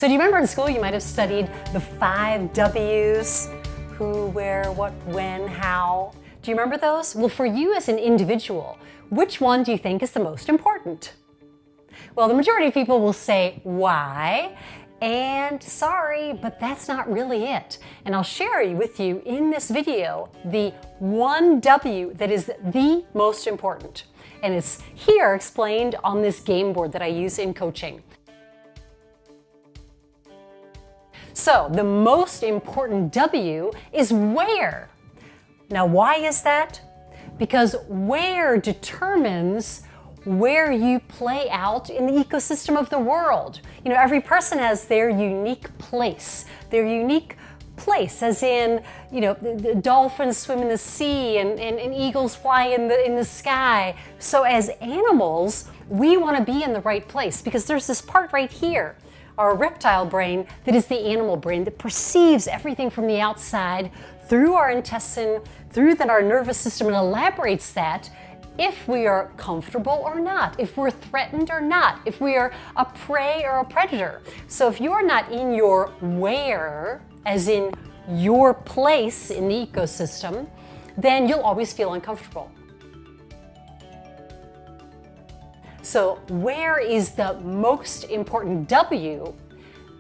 So do you remember in school you might have studied the 5 W's? Who, where, what, when, how. Do you remember those? Well, for you as an individual, which one do you think is the most important? Well, the majority of people will say why, and sorry, but that's not really it. And I'll share with you in this video the 1 W that is the most important. And it's here explained on this game board that I use in coaching. So the most important W is where. Now, why is that? Because where determines where you play out in the ecosystem of the world. You know, every person has their unique place. Their unique place, as in, you know, the dolphins swim in the sea and eagles fly in the sky. So as animals, we want to be in the right place because there's this part right here, our reptile brain, that is the animal brain that perceives everything from the outside through our intestine, through our nervous system, and elaborates that if we are comfortable or not, if we're threatened or not, if we are a prey or a predator. So if you're not in your where, as in your place in the ecosystem, then you'll always feel uncomfortable. So where is the most important W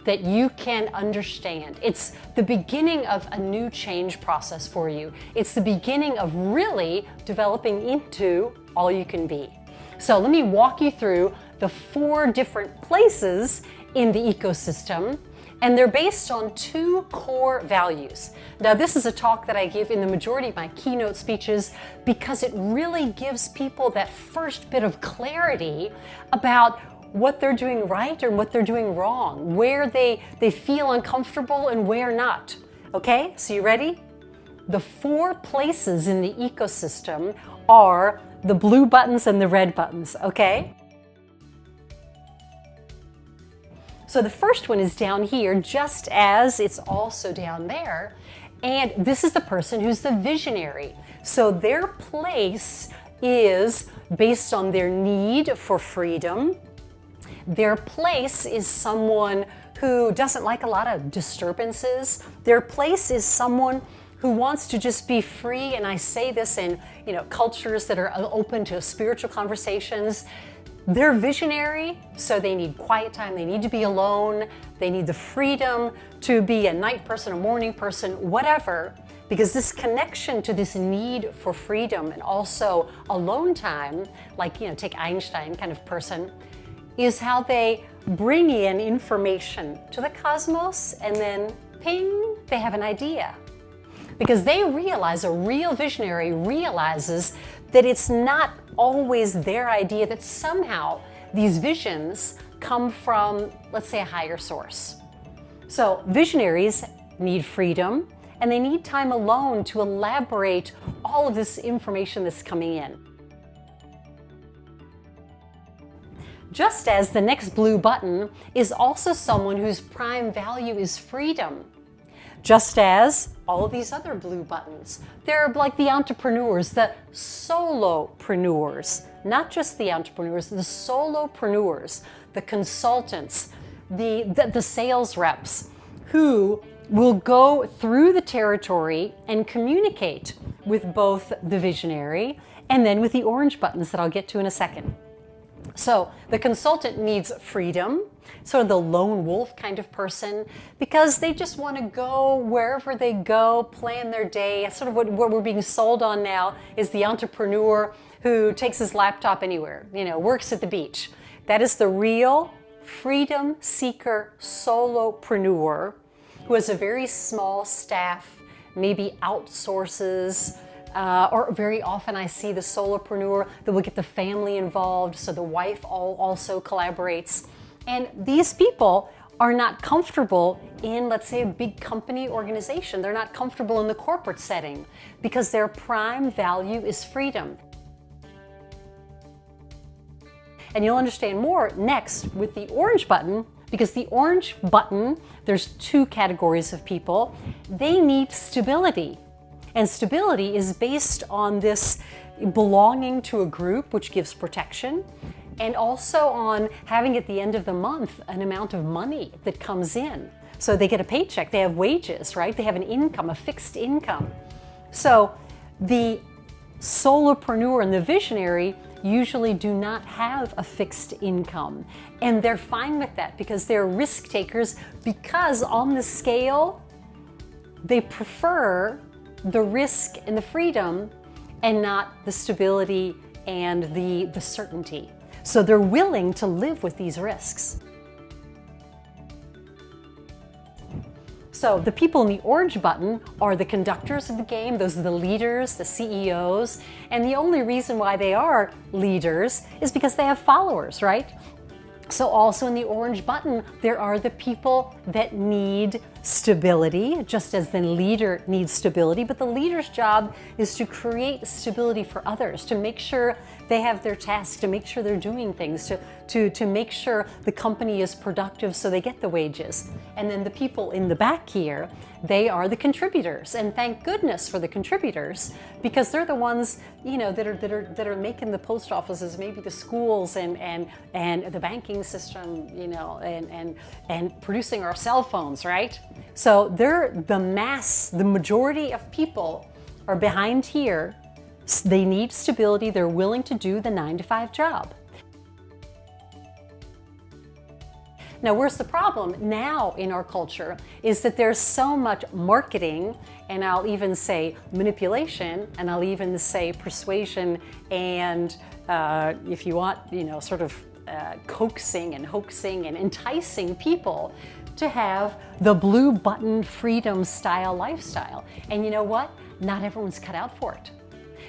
that you can understand? It's the beginning of a new change process for you. It's the beginning of really developing into all you can be. So let me walk you through the 4 different places in the ecosystem, and they're based on 2 core values. Now, this is a talk that I give in the majority of my keynote speeches because it really gives people that first bit of clarity about what they're doing right and what they're doing wrong, where they feel uncomfortable and where not. Okay, so you ready? The 4 places in the ecosystem are the blue buttons and the red buttons, okay? So the first one is down here, just as it's also down there. And this is the person who's the visionary. So their place is based on their need for freedom. Their place is someone who doesn't like a lot of disturbances. Their place is someone who wants to just be free. And I say this in, you know, cultures that are open to spiritual conversations. They're visionary, so they need quiet time, they need to be alone, they need the freedom to be a night person, a morning person, whatever, because this connection to this need for freedom and also alone time, like, you know, take Einstein kind of person, is how they bring in information to the cosmos and then ping, they have an idea. Because they realize, a real visionary realizes that it's not always their idea, that somehow these visions come from, let's say, a higher source. So visionaries need freedom and they need time alone to elaborate all of this information that's coming in. Just as the next blue button is also someone whose prime value is freedom. Just as all of these other blue buttons. They're like the entrepreneurs, the solopreneurs, not just the entrepreneurs, the solopreneurs, the consultants, the sales reps who will go through the territory and communicate with both the visionary and then with the orange buttons that I'll get to in a second. So the consultant needs freedom, sort of the lone wolf kind of person, because they just want to go wherever they go, plan their day. Sort of what we're being sold on now is the entrepreneur who takes his laptop anywhere, you know, works at the beach. That is the real freedom seeker solopreneur who has a very small staff, maybe outsources, or very often I see the solopreneur that will get the family involved, so the wife also collaborates. And these people are not comfortable in, let's say, a big company organization. They're not comfortable in the corporate setting because their prime value is freedom. And you'll understand more next with the orange button, because the orange button, there's 2 categories of people. They need stability. And stability is based on this belonging to a group, which gives protection. and also on having at the end of the month an amount of money that comes in. So they get a paycheck, they have wages, right? They have an income, a fixed income. So the solopreneur and the visionary usually do not have a fixed income. And they're fine with that because they're risk takers, because on the scale, they prefer the risk and the freedom and not the stability and the certainty. So they're willing to live with these risks. So the people in the orange button are the conductors of the game. Those are the leaders, the CEOs. And the only reason why they are leaders is because they have followers, right? So also in the orange button, there are the people that need stability, just as the leader needs stability. But the leader's job is to create stability for others, to make sure they have their tasks, to make sure they're doing things, to make sure the company is productive so they get the wages. And then the people in the back here, they are the contributors. And thank goodness for the contributors, because they're the ones, you know, that are making the post offices, maybe the schools and the banking system, you know, and producing our cell phones, right? So they're the mass, the majority of people are behind here. They need stability. They're willing to do the 9-to-5 job. Now, where's the problem now in our culture is that there's so much marketing, and I'll even say manipulation, and I'll even say persuasion, and if you want, you know, sort of coaxing and hoaxing and enticing people to have the blue button freedom style lifestyle. And you know what? Not everyone's cut out for it.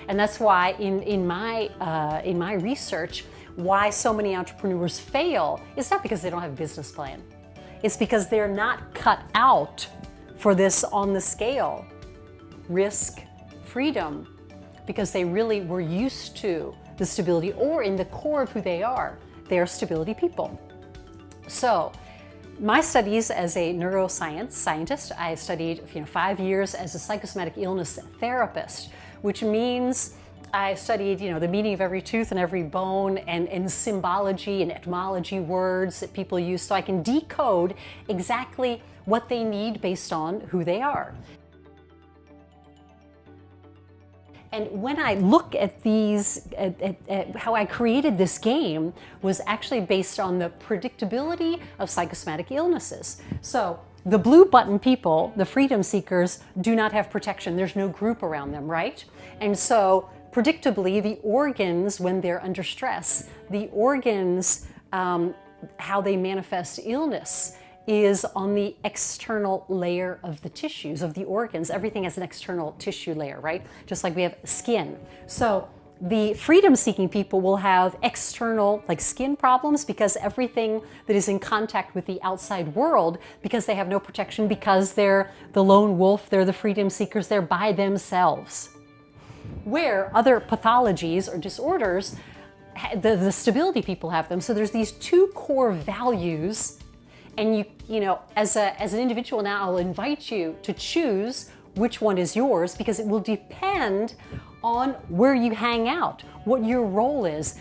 And that's why in my research, why so many entrepreneurs fail is not because they don't have a business plan. It's because they're not cut out for this on the scale, risk, freedom, because they really were used to the stability, or in the core of who they are stability people. So my studies as a neuroscience scientist, I studied 5 years as a psychosomatic illness therapist, which means I studied, the meaning of every tooth and every bone, and symbology and etymology words that people use, so I can decode exactly what they need based on who they are. And when I look at these, at how I created this game was actually based on the predictability of psychosomatic illnesses. So the blue button people, the freedom seekers, do not have protection. There's no group around them, right? And so predictably, the organs, when they're under stress, the organs, how they manifest illness is on the external layer of the tissues, of the organs. Everything has an external tissue layer, right? Just like we have skin. So the freedom-seeking people will have external, like skin problems, because everything that is in contact with the outside world, because they have no protection, because they're the lone wolf, they're the freedom seekers, they're by themselves. Where other pathologies or disorders, the stability people have them. So there's these two core values, and as an individual now, I'll invite you to choose which one is yours, because it will depend on where you hang out, what your role is,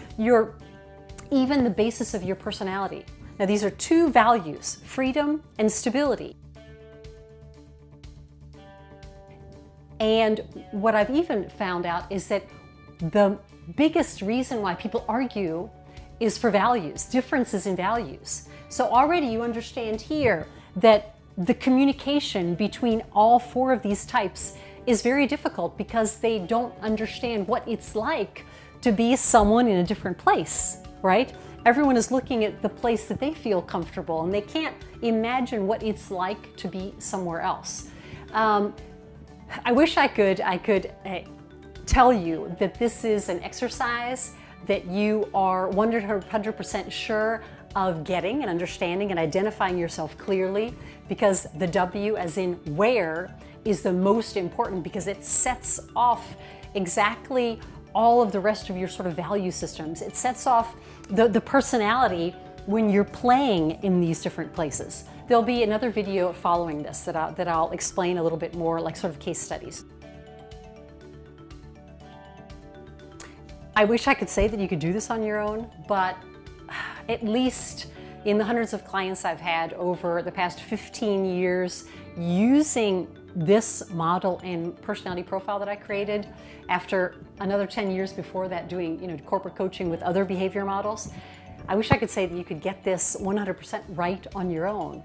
even the basis of your personality. Now, these are two values, freedom and stability. And what I've even found out is that the biggest reason why people argue is for values, differences in values. So already you understand here that the communication between all four of these types is very difficult, because they don't understand what it's like to be someone in a different place, right? Everyone is looking at the place that they feel comfortable, and they can't imagine what it's like to be somewhere else. I wish I could tell you that this is an exercise that you are 100% sure of getting and understanding and identifying yourself clearly, because the W, as in where, is the most important, because it sets off exactly all of the rest of your sort of value systems. It sets off the personality when you're playing in these different places. There'll be another video following this that I'll explain a little bit more, like sort of case studies. I wish I could say that you could do this on your own, but at least in the hundreds of clients I've had over the past 15 years using this model and personality profile that I created, after another 10 years before that doing corporate coaching with other behavior models. I wish I could say that you could get this 100% right on your own.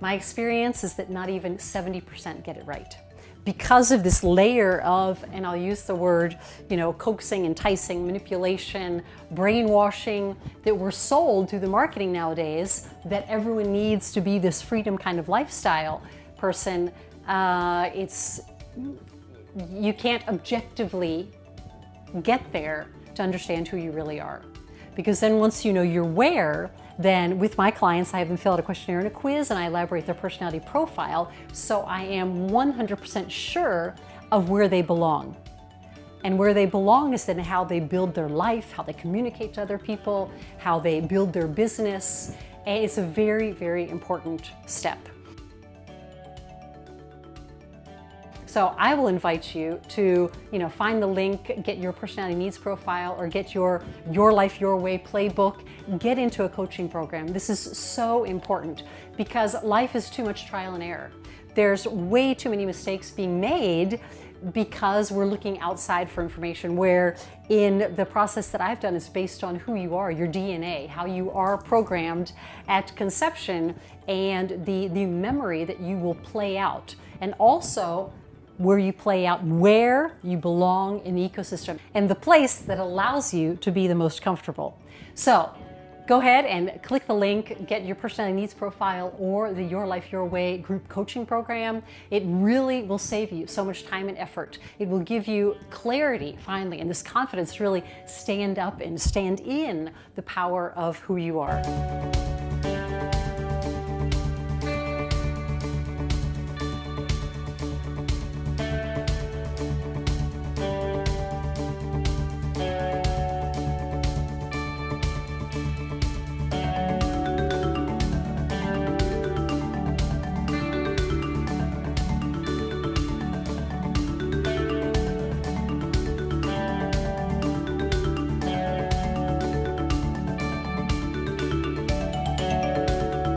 My experience is that not even 70% get it right. Because of this layer of, and I'll use the word, coaxing, enticing, manipulation, brainwashing that we're sold through the marketing nowadays, that everyone needs to be this freedom kind of lifestyle person, you can't objectively get there to understand who you really are. Because then once you know you're where, then with my clients, I have them fill out a questionnaire and a quiz, and I elaborate their personality profile, so I am 100% sure of where they belong. And where they belong is then how they build their life, how they communicate to other people, how they build their business. And it's a very, very important step. So I will invite you to, find the link, get your personality needs profile, or get your Life Your Way playbook, get into a coaching program. This is so important because life is too much trial and error. There's way too many mistakes being made because we're looking outside for information, where in the process that I've done is based on who you are, your DNA, how you are programmed at conception, and the memory that you will play out, and also where you play out where you belong in the ecosystem and the place that allows you to be the most comfortable. So go ahead and click the link, get your personality needs profile or the Your Life Your Way group coaching program. It really will save you so much time and effort. It will give you clarity finally, and this confidence to really stand up and stand in the power of who you are.